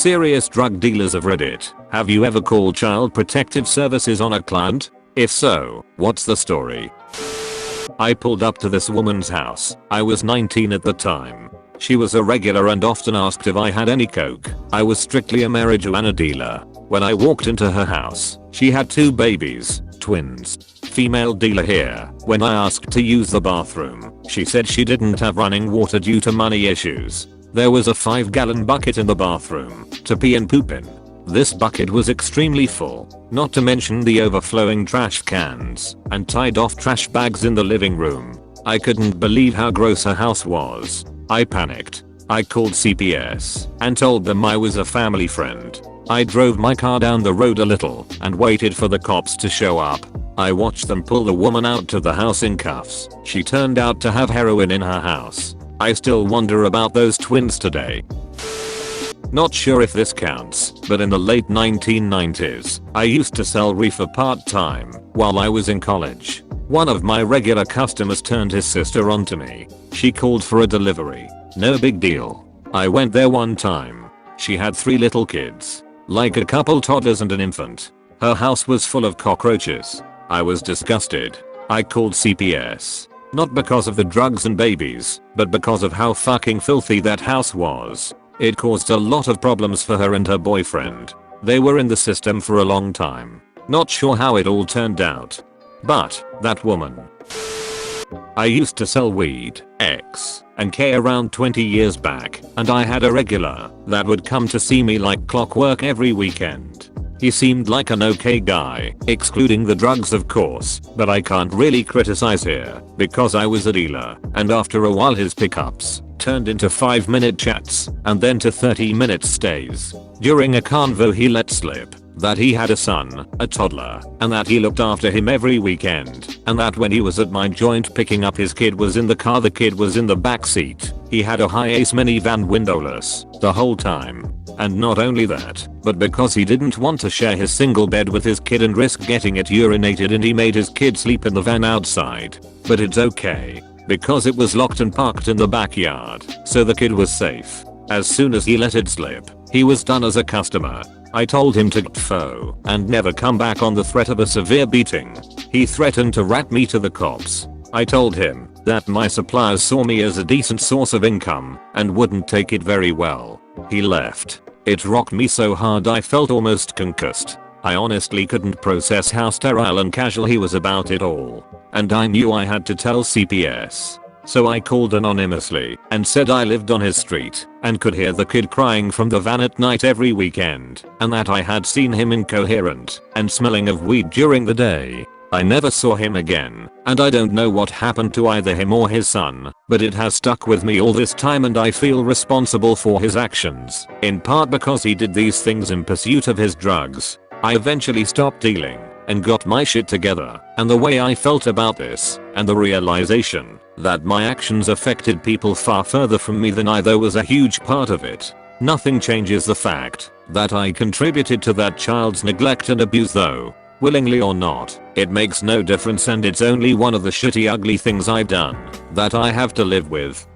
serious drug dealers of Reddit. Have you ever called Child Protective Services on a client? If so, what's the story? I pulled up to this woman's house. I was 19 at the time. She was a regular and often asked if I had any coke. I was strictly a marijuana dealer. When I walked into her house, she had 2 babies, twins. Female dealer here. When I asked to use the bathroom, she said she didn't have running water due to money issues. There was a 5-gallon bucket in the bathroom to pee and poop in. This bucket was extremely full, not to mention the overflowing trash cans and tied off trash bags in the living room. I couldn't believe how gross her house was. I panicked. I called CPS and told them I was a family friend. I drove my car down the road a little and waited for the cops to show up. I watched them pull the woman out to the house in cuffs. She turned out to have heroin in her house. I still wonder about those twins today. Not sure if this counts, but in the late 1990s, I used to sell reefer part-time while I was in college. One of my regular customers turned his sister onto me. She called for a delivery. No big deal. I went there one time. She had 3 little kids, like a couple toddlers and an infant. Her house was full of cockroaches. I was disgusted. I called CPS. Not because of the drugs and babies, but because of how fucking filthy that house was. It caused a lot of problems for her and her boyfriend. They were in the system for a long time. Not sure how it all turned out. But, that woman. I used to sell weed, X, and K around 20 years back, and I had a regular that would come to see me like clockwork every weekend. He seemed like an okay guy, excluding the drugs of course, but I can't really criticize here, because I was a dealer, and after a while his pickups turned into 5-minute chats, and then to 30-minute stays. During a convo he let slip that he had a son, a toddler, and that he looked after him every weekend, and that when he was at my joint picking up his kid was in the car, the kid was in the back seat. He had a high-ace minivan windowless the whole time. And not only that, but because he didn't want to share his single bed with his kid and risk getting it urinated in, he made his kid sleep in the van outside. But it's okay, because it was locked and parked in the backyard, so the kid was safe. As soon as he let it slip, he was done as a customer. I told him to go and never come back on the threat of a severe beating. He threatened to rat me to the cops. I told him that my suppliers saw me as a decent source of income and wouldn't take it very well. He left. It rocked me so hard I felt almost concussed. I honestly couldn't process how sterile and casual he was about it all. And I knew I had to tell CPS. So I called anonymously and said I lived on his street and could hear the kid crying from the van at night every weekend, and that I had seen him incoherent and smelling of weed during the day. I never saw him again, and I don't know what happened to either him or his son, but it has stuck with me all this time and I feel responsible for his actions, in part because he did these things in pursuit of his drugs. I eventually stopped dealing and got my shit together, and the way I felt about this, and the realization that my actions affected people far further from me than I though was a huge part of it. Nothing changes the fact that I contributed to that child's neglect and abuse though. Willingly or not, it makes no difference and it's only one of the shitty ugly things I've done that I have to live with.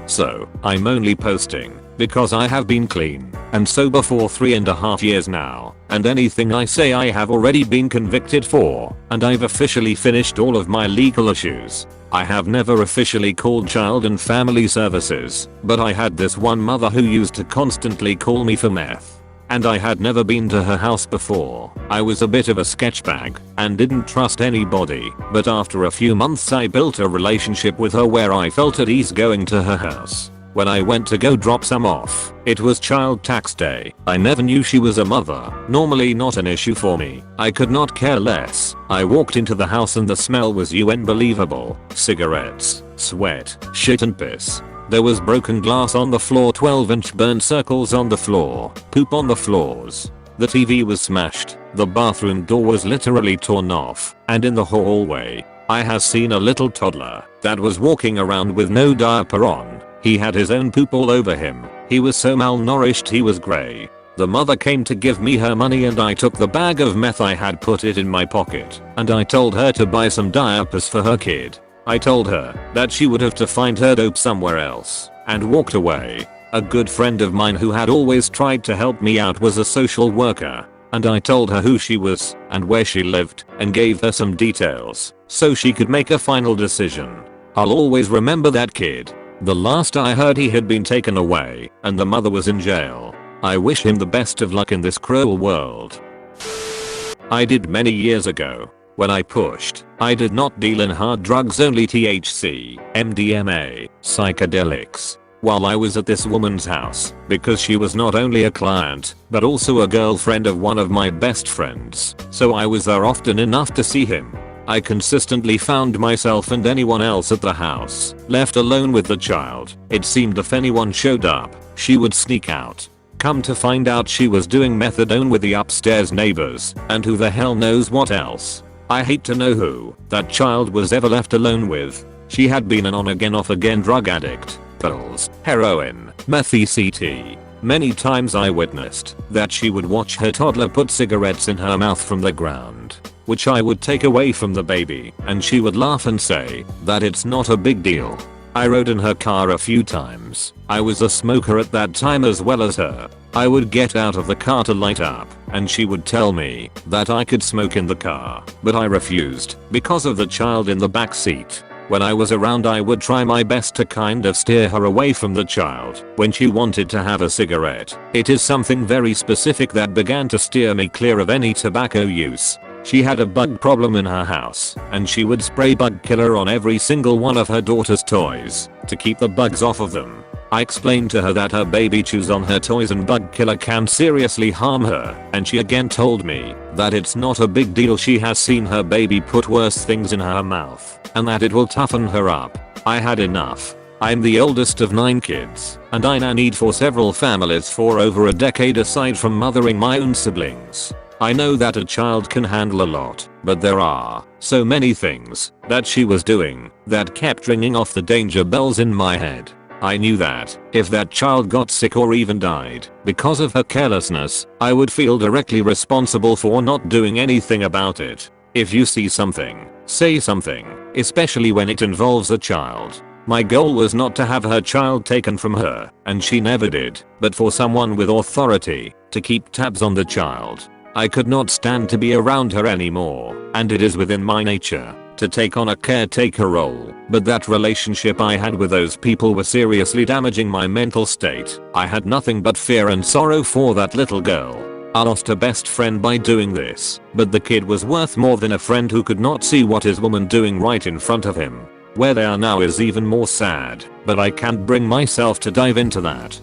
So, I'm only posting because I have been clean and sober for 3.5 years now, and anything I say I have already been convicted for, and I've officially finished all of my legal issues. I have never officially called Child and Family Services, but I had this one mother who used to constantly call me for meth. And I had never been to her house before. I was a bit of a sketchbag and didn't trust anybody, but after a few months I built a relationship with her where I felt at ease going to her house. When I went to go drop some off, it was child tax day. I never knew she was a mother, normally not an issue for me. I could not care less. I walked into the house and the smell was unbelievable. Cigarettes, sweat, shit and piss. There was broken glass on the floor, 12-inch burn circles on the floor, poop on the floors. The TV was smashed, the bathroom door was literally torn off, and in the hallway, I have seen a little toddler that was walking around with no diaper on. He had his own poop all over him. He was so malnourished he was grey. The mother came to give me her money and I took the bag of meth I had, put it in my pocket, and I told her to buy some diapers for her kid. I told her that she would have to find her dope somewhere else, and walked away. A good friend of mine who had always tried to help me out was a social worker, and I told her who she was and where she lived and gave her some details so she could make a final decision. I'll always remember that kid. The last I heard he had been taken away and the mother was in jail. I wish him the best of luck in this cruel world. I did many years ago. When I pushed, I did not deal in hard drugs, only THC, MDMA, psychedelics. While I was at this woman's house, because she was not only a client, but also a girlfriend of one of my best friends, so I was there often enough to see him. I consistently found myself and anyone else at the house left alone with the child. It seemed if anyone showed up, she would sneak out. Come to find out she was doing methadone with the upstairs neighbors, and who the hell knows what else. I hate to know who that child was ever left alone with. She had been an on again off again drug addict. Pills, heroin, meth-ECT. Many times I witnessed that she would watch her toddler put cigarettes in her mouth from the ground, which I would take away from the baby, and she would laugh and say that it's not a big deal. I rode in her car a few times. I was a smoker at that time as well as her. I would get out of the car to light up, and she would tell me that I could smoke in the car, but I refused because of the child in the back seat. When I was around, I would try my best to kind of steer her away from the child when she wanted to have a cigarette. It is something very specific that began to steer me clear of any tobacco use. She had a bug problem in her house, and she would spray bug killer on every single one of her daughter's toys to keep the bugs off of them. I explained to her that her baby chews on her toys and bug killer can seriously harm her, and she again told me that it's not a big deal. She has seen her baby put worse things in her mouth, and that it will toughen her up. I had enough. I'm the oldest of 9 kids, and I nannied for several families for over a decade aside from mothering my own siblings. I know that a child can handle a lot, but there are so many things that she was doing that kept ringing off the danger bells in my head. I knew that if that child got sick or even died because of her carelessness, I would feel directly responsible for not doing anything about it. If you see something, say something, especially when it involves a child. My goal was not to have her child taken from her, and she never did, but for someone with authority to keep tabs on the child. I could not stand to be around her anymore, and it is within my nature to take on a caretaker role, but that relationship I had with those people was seriously damaging my mental state. I had nothing but fear and sorrow for that little girl. I lost a best friend by doing this, but the kid was worth more than a friend who could not see what his woman doing right in front of him. Where they are now is even more sad, but I can't bring myself to dive into that.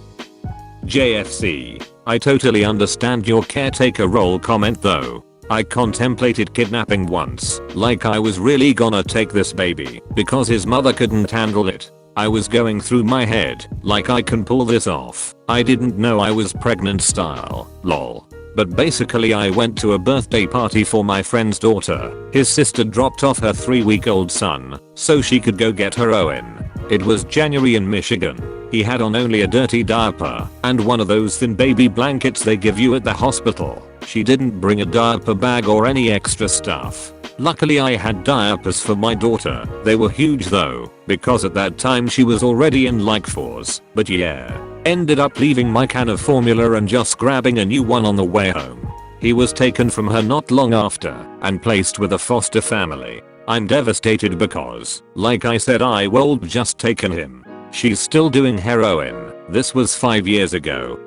JFC. I totally understand your caretaker role comment though. I contemplated kidnapping once, like I was really gonna take this baby because his mother couldn't handle it. I was going through my head like I can pull this off. I didn't know I was pregnant style, lol. But basically I went to a birthday party for my friend's daughter. His sister dropped off her 3-week-old son so she could go get heroin. It was January in Michigan. He had on only a dirty diaper and one of those thin baby blankets they give you at the hospital. She didn't bring a diaper bag or any extra stuff. Luckily I had diapers for my daughter. They were huge though, because at that time she was already in like 4s. But yeah, ended up leaving my can of formula and just grabbing a new one on the way home. He was taken from her not long after and placed with a foster family. I'm devastated because, like I said, I would just taken him. She's still doing heroin. This was 5 years ago.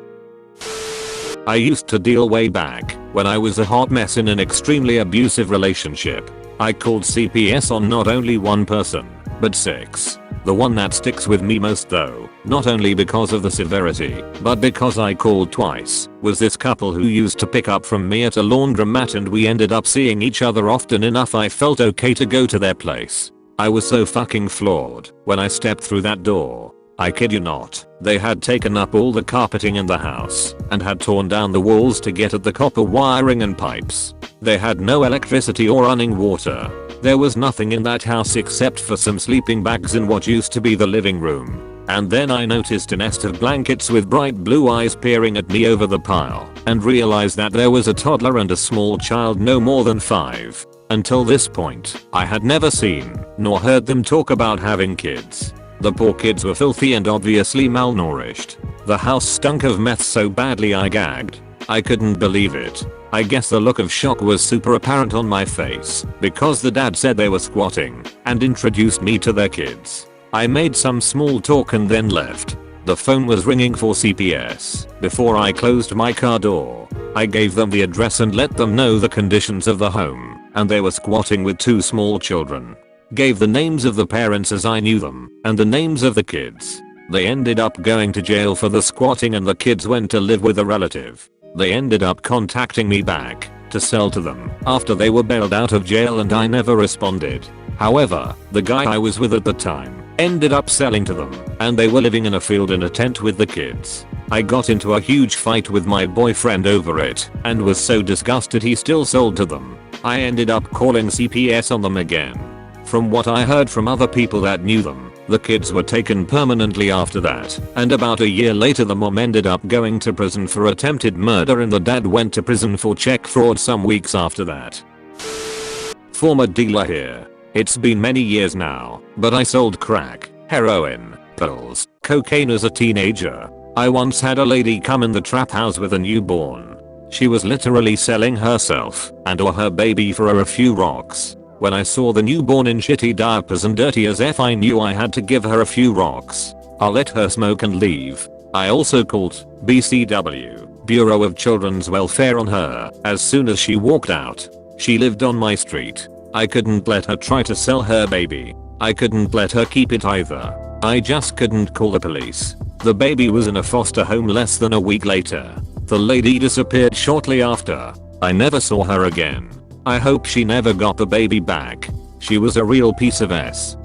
I used to deal way back when I was a hot mess in an extremely abusive relationship. I called CPS on not only one person, but 6. The one that sticks with me most though, not only because of the severity, but because I called twice, was this couple who used to pick up from me at a laundromat, and we ended up seeing each other often enough I felt okay to go to their place. I was so fucking floored when I stepped through that door. I kid you not, they had taken up all the carpeting in the house and had torn down the walls to get at the copper wiring and pipes. They had no electricity or running water. There was nothing in that house except for some sleeping bags in what used to be the living room. And then I noticed a nest of blankets with bright blue eyes peering at me over the pile, and realized that there was a toddler and a small child no more than 5. Until this point, I had never seen nor heard them talk about having kids. The poor kids were filthy and obviously malnourished. The house stunk of meth so badly I gagged. I couldn't believe it. I guess the look of shock was super apparent on my face because the dad said they were squatting and introduced me to their kids. I made some small talk and then left. The phone was ringing for CPS. Before I closed my car door, I gave them the address and let them know the conditions of the home, and they were squatting with 2 small children. Gave the names of the parents as I knew them, and the names of the kids. They ended up going to jail for the squatting and the kids went to live with a relative. They ended up contacting me back to sell to them after they were bailed out of jail and I never responded. However, the guy I was with at the time ended up selling to them and they were living in a field in a tent with the kids. I got into a huge fight with my boyfriend over it and was so disgusted he still sold to them. I ended up calling CPS on them again. From what I heard from other people that knew them, the kids were taken permanently after that, and about a year later the mom ended up going to prison for attempted murder and the dad went to prison for check fraud some weeks after that. Former dealer here. It's been many years now, but I sold crack, heroin, pills, cocaine as a teenager. I once had a lady come in the trap house with a newborn. She was literally selling herself and or her baby for a few rocks. When I saw the newborn in shitty diapers and dirty as F, I knew I had to give her a few rocks. I'll let her smoke and leave. I also called BCW, Bureau of Children's Welfare, on her as soon as she walked out. She lived on my street. I couldn't let her try to sell her baby. I couldn't let her keep it either. I just couldn't call the police. The baby was in a foster home less than a week later. The lady disappeared shortly after. I never saw her again. I hope she never got the baby back. She was a real piece of S.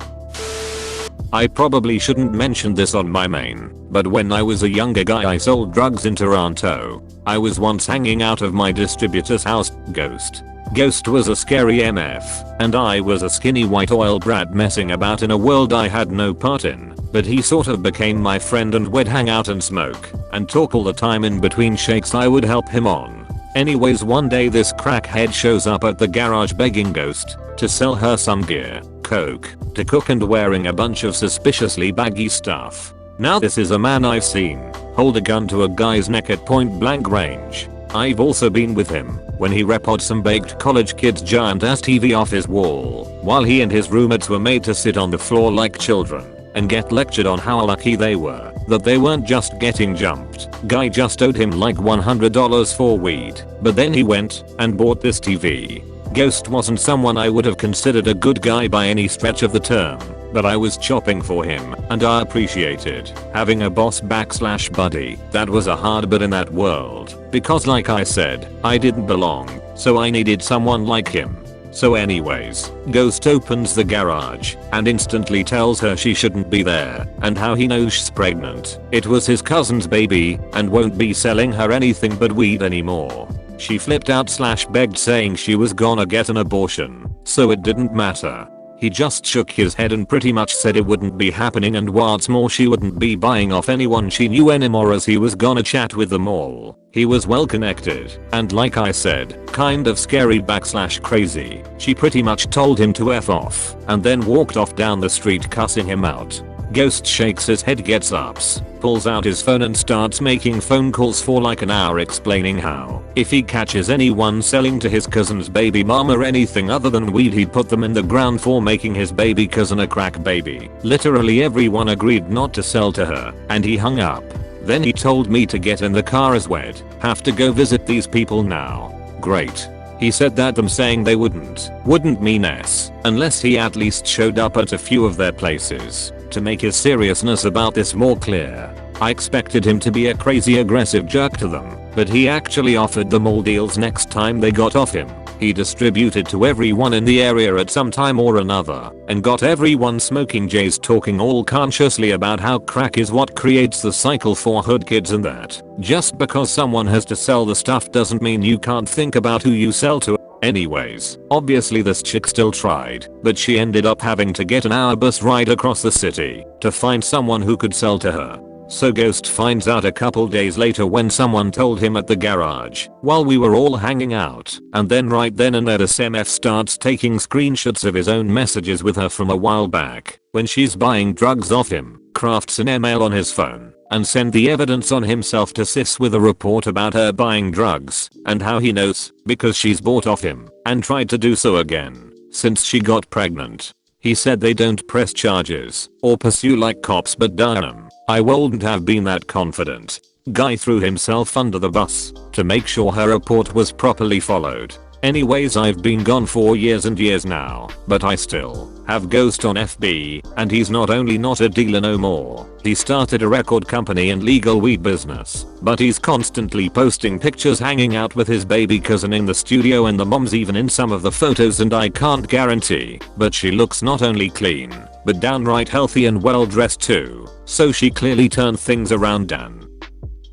I probably shouldn't mention this on my main, but when I was a younger guy I sold drugs in Toronto. I was once hanging out of my distributor's house, Ghost. Ghost was a scary MF, and I was a skinny white oil brat messing about in a world I had no part in, but he sort of became my friend and we'd hang out and smoke, and talk all the time. In between shakes I would help him on. Anyways, one day this crackhead shows up at the garage begging Ghost to sell her some gear, coke, to cook, and wearing a bunch of suspiciously baggy stuff. Now this is a man I've seen hold a gun to a guy's neck at point blank range. I've also been with him when he repod some baked college kid's giant ass TV off his wall while he and his roommates were made to sit on the floor like children and get lectured on how lucky they were that they weren't just getting jumped. Guy just owed him like $100 for weed, but then he went and bought this TV. Ghost wasn't someone I would have considered a good guy by any stretch of the term, but I was chopping for him and I appreciated having a boss / buddy that was a hard but in that world, because like I said, I didn't belong, so I needed someone like him. So anyways, Ghost opens the garage and instantly tells her she shouldn't be there and how he knows she's pregnant. It was his cousin's baby and won't be selling her anything but weed anymore. She flipped out / begged, saying she was gonna get an abortion, so it didn't matter. He just shook his head and pretty much said it wouldn't be happening, and what's more, she wouldn't be buying off anyone she knew anymore as he was gonna chat with them all. He was well connected and, like I said, kind of scary / crazy. She pretty much told him to F off and then walked off down the street cussing him out. Ghost shakes his head, gets up, pulls out his phone and starts making phone calls for like an hour explaining how if he catches anyone selling to his cousin's baby mama anything other than weed he'd put them in the ground for making his baby cousin a crack baby. Literally everyone agreed not to sell to her and he hung up. Then he told me to get in the car as we'd have to go visit these people now. Great. He said that them saying they wouldn't mean S unless he at least showed up at a few of their places to make his seriousness about this more clear. I expected him to be a crazy aggressive jerk to them, but he actually offered them all deals next time they got off him. He distributed to everyone in the area at some time or another and got everyone smoking J's, talking all consciously about how crack is what creates the cycle for hood kids and that just because someone has to sell the stuff doesn't mean you can't think about who you sell to. Anyways, obviously this chick still tried, but she ended up having to get an hour bus ride across the city to find someone who could sell to her. So Ghost finds out a couple days later when someone told him at the garage while we were all hanging out, and then right then and there SMF starts taking screenshots of his own messages with her from a while back when she's buying drugs off him, crafts an email on his phone, and send the evidence on himself to Sis with a report about her buying drugs and how he knows because she's bought off him and tried to do so again since she got pregnant. He said they don't press charges or pursue like cops, but damn, I wouldn't have been that confident. Guy threw himself under the bus to make sure her report was properly followed. Anyways, I've been gone for years and years now, but I still have Ghost on FB, and he's not only not a dealer no more, he started a record company and legal weed business, but he's constantly posting pictures hanging out with his baby cousin in the studio, and the mom's even in some of the photos, and I can't guarantee, but she looks not only clean, but downright healthy and well dressed too, so she clearly turned things around. Dan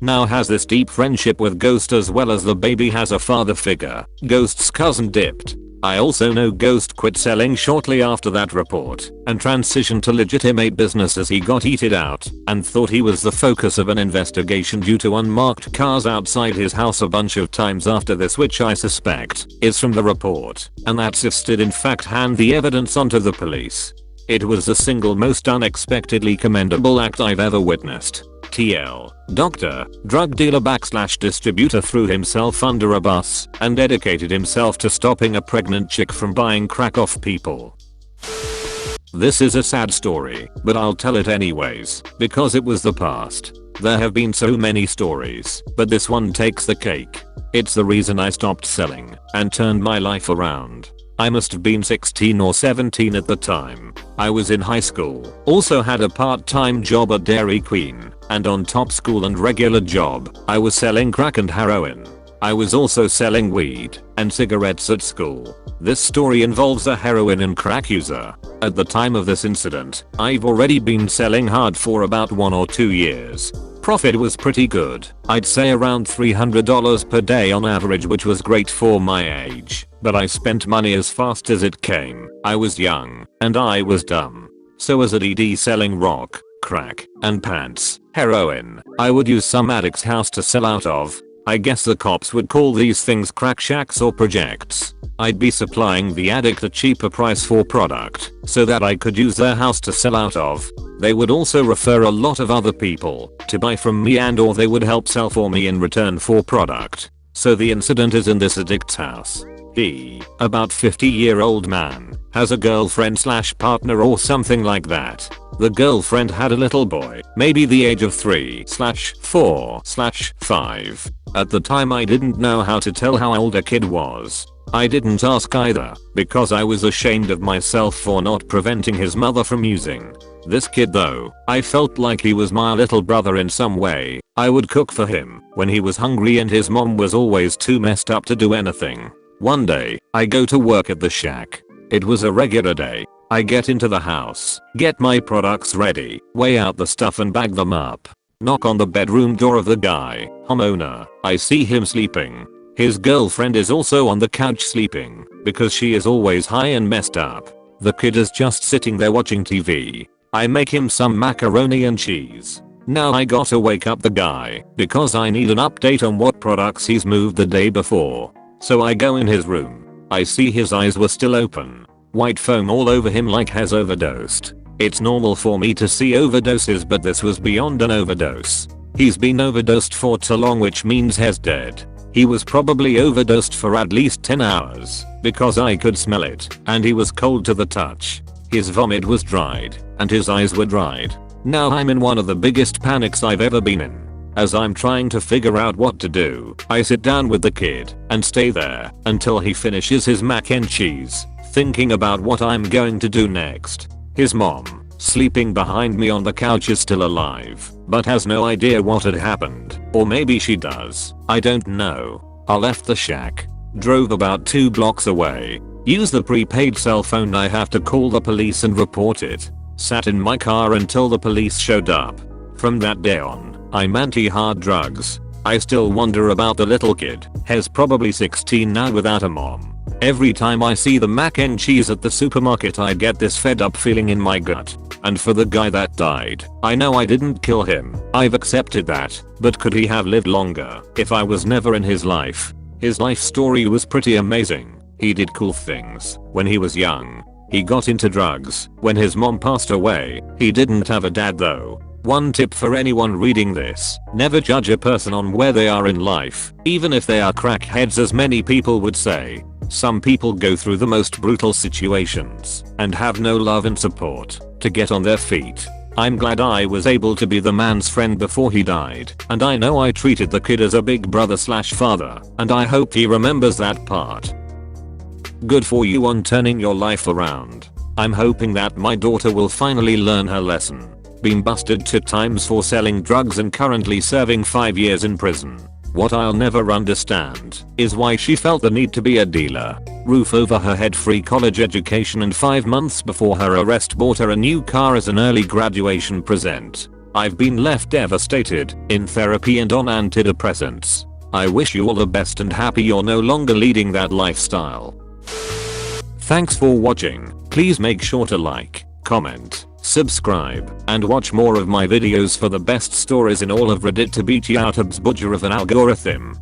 now has this deep friendship with Ghost, as well as the baby has a father figure. Ghost's cousin dipped. I also know Ghost quit selling shortly after that report and transitioned to legitimate business as he got heated out and thought he was the focus of an investigation due to unmarked cars outside his house a bunch of times after this, which I suspect is from the report, and that Sis did in fact hand the evidence onto the police. It was the single most unexpectedly commendable act I've ever witnessed. TL. Doctor, drug dealer / distributor threw himself under a bus and dedicated himself to stopping a pregnant chick from buying crack off people. This is a sad story, but I'll tell it anyways, because it was the past. There have been so many stories, but this one takes the cake. It's the reason I stopped selling and turned my life around. I must have been 16 or 17 at the time. I was in high school, also had a part-time job at Dairy Queen, and on top school and regular job, I was selling crack and heroin. I was also selling weed and cigarettes at school. This story involves a heroin and crack user. At the time of this incident, I've already been selling hard for about 1 or 2 years. Profit was pretty good, I'd say around $300 per day on average, which was great for my age, but I spent money as fast as it came. I was young, and I was dumb. So as a DD selling rock, crack, and pants, heroin, I would use some addict's house to sell out of. I guess the cops would call these things crack shacks or projects. I'd be supplying the addict a cheaper price for product so that I could use their house to sell out of. They would also refer a lot of other people to buy from me, and or they would help sell for me in return for product. So the incident is in this addict's house. He, about 50-year-old man, has a girlfriend / partner or something like that. The girlfriend had a little boy, maybe the age of 3/4/5. At the time I didn't know how to tell how old a kid was. I didn't ask either, because I was ashamed of myself for not preventing his mother from using. This kid though, I felt like he was my little brother in some way. I would cook for him when he was hungry, and his mom was always too messed up to do anything. One day, I go to work at the shack. It was a regular day. I get into the house, get my products ready, weigh out the stuff and bag them up. Knock on the bedroom door of the guy, homeowner. I see him sleeping. His girlfriend is also on the couch sleeping because she is always high and messed up. The kid is just sitting there watching TV. I make him some macaroni and cheese. Now I gotta wake up the guy because I need an update on what products he's moved the day before. So I go in his room. I see his eyes were still open. White foam all over him like has overdosed. It's normal for me to see overdoses, but this was beyond an overdose. He's been overdosed for too long, which means he's dead. He was probably overdosed for at least 10 hours because I could smell it, and he was cold to the touch. His vomit was dried and his eyes were dried. Now I'm in one of the biggest panics I've ever been in. As I'm trying to figure out what to do, I sit down with the kid and stay there until he finishes his mac and cheese, thinking about what I'm going to do next. His mom, sleeping behind me on the couch, is still alive, but has no idea what had happened. Or maybe she does, I don't know. I left the shack, drove about 2 blocks away, used the prepaid cell phone I have to call the police and report it. Sat in my car until the police showed up. From that day on, I'm anti-hard drugs. I still wonder about the little kid. He's probably 16 now without a mom. Every time I see the mac and cheese at the supermarket, I get this fed up feeling in my gut. And for the guy that died, I know I didn't kill him. I've accepted that. But could he have lived longer if I was never in his life? His life story was pretty amazing. He did cool things when he was young. He got into drugs when his mom passed away. He didn't have a dad though. One tip for anyone reading this: never judge a person on where they are in life, even if they are crackheads as many people would say. Some people go through the most brutal situations and have no love and support to get on their feet. I'm glad I was able to be the man's friend before he died, and I know I treated the kid as a big brother/father, and I hope he remembers that part. Good for you on turning your life around. I'm hoping that my daughter will finally learn her lesson. Been busted 2 times for selling drugs and currently serving 5 years in prison. What I'll never understand is why she felt the need to be a dealer. Roof over her head, free college education, and 5 months before her arrest bought her a new car as an early graduation present. I've been left devastated, in therapy and on antidepressants. I wish you all the best and happy you're no longer leading that lifestyle. Thanks for watching. Please make sure to like, comment, subscribe, and watch more of my videos for the best stories in all of Reddit to beat you out of the budget of an algorithm.